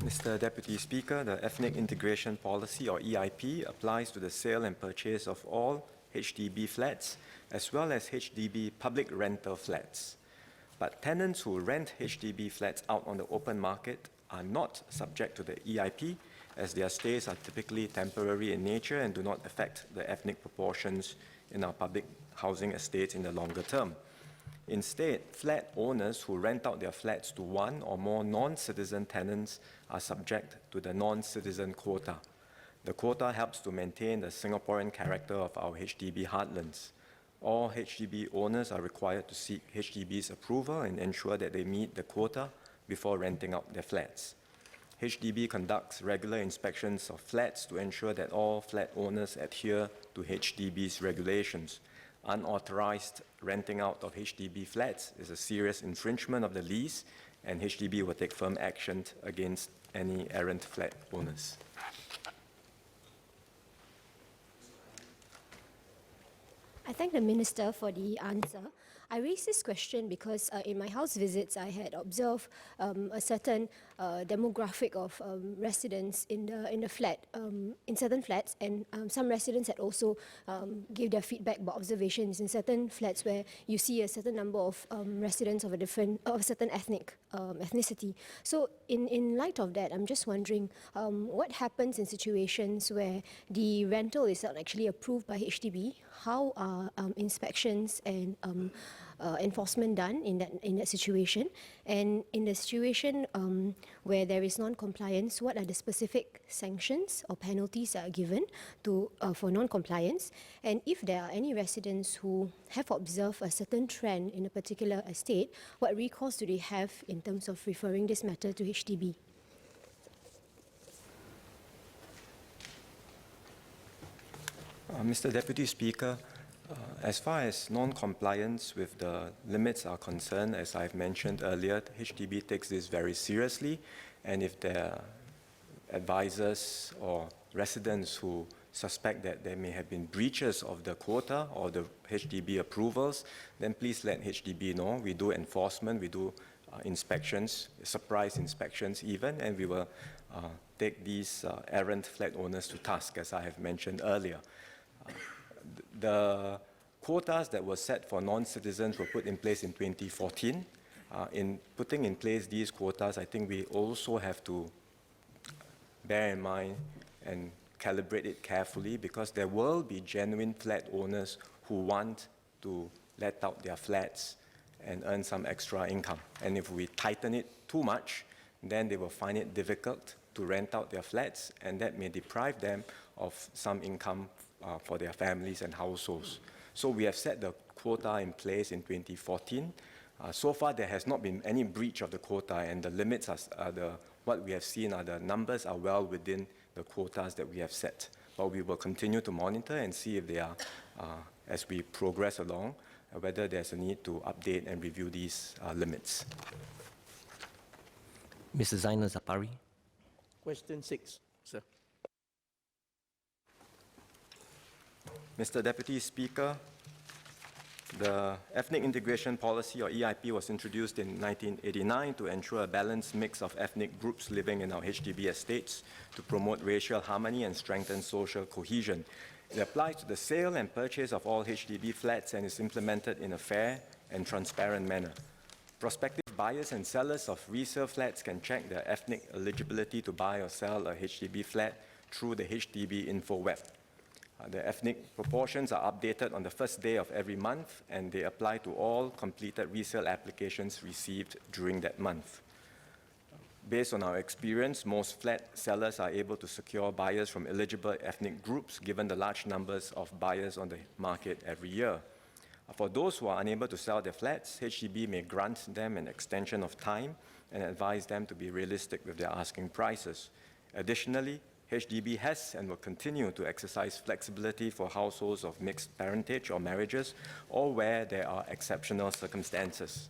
Mr. Deputy Speaker, the Ethnic Integration Policy, or EIP, applies to the sale and purchase of all HDB flats, as well as HDB public rental flats. But tenants who rent HDB flats out on the open market are not subject to the EIP, as their stays are typically temporary in nature and do not affect the ethnic proportions in our public housing estates in the longer term. Instead, flat owners who rent out their flats to one or more non-citizen tenants are subject to the non-citizen quota. The quota helps to maintain the Singaporean character of our HDB heartlands. All HDB owners are required to seek HDB's approval and ensure that they meet the quota before renting out their flats. HDB conducts regular inspections of flats to ensure that all flat owners adhere to HDB's regulations. Unauthorized renting out of HDB flats is a serious infringement of the lease, and HDB will take firm action against any errant flat owners. I thank the Minister for the answer. I raised this question because in my house visits, I had observed a certain demographic of residents in the flat, in certain flats, and some residents had also gave their feedback about observations in certain flats where you see a certain number of residents of a certain ethnicity. So, in light of that, I'm just wondering what happens in situations where the rental is not actually approved by HDB. How are inspections and enforcement done in that situation? And in the situation where there is non-compliance, what are the specific sanctions or penalties that are given for non-compliance? And if there are any residents who have observed a certain trend in a particular estate, what recourse do they have in terms of referring this matter to HDB? Mr. Deputy Speaker, as far as non-compliance with the limits are concerned, as I've mentioned earlier, HDB takes this very seriously, and if there are advisors or residents who suspect that there may have been breaches of the quota or the HDB approvals, then please let HDB know. We do enforcement, we do inspections, surprise inspections even, and we will take these errant flat owners to task, as I have mentioned earlier. The quotas that were set for non-citizens were put in place in 2014. In putting in place these quotas, I think we also have to bear in mind and calibrate it carefully, because there will be genuine flat owners who want to let out their flats and earn some extra income. And if we tighten it too much, then they will find it difficult to rent out their flats, and that may deprive them of some income for their families and households. So we have set the quota in place in 2014. So far, there has not been any breach of the quota, and the limits what we have seen are the numbers are well within the quotas that we have set. But we will continue to monitor and see if they are, as we progress along, whether there's a need to update and review these limits. Mr. Zainal Zapari. Question 6, sir. Mr. Deputy Speaker, the Ethnic Integration Policy, or EIP, was introduced in 1989 to ensure a balanced mix of ethnic groups living in our HDB estates, to promote racial harmony and strengthen social cohesion. It applies to the sale and purchase of all HDB flats and is implemented in a fair and transparent manner. Prospective buyers and sellers of resale flats can check their ethnic eligibility to buy or sell a HDB flat through the HDB Info web. The ethnic proportions are updated on the first day of every month, and they apply to all completed resale applications received during that month. Based on our experience, most flat sellers are able to secure buyers from eligible ethnic groups, given the large numbers of buyers on the market every year. For those who are unable to sell their flats, HDB may grant them an extension of time and advise them to be realistic with their asking prices. Additionally, HDB has and will continue to exercise flexibility for households of mixed parentage or marriages, or where there are exceptional circumstances.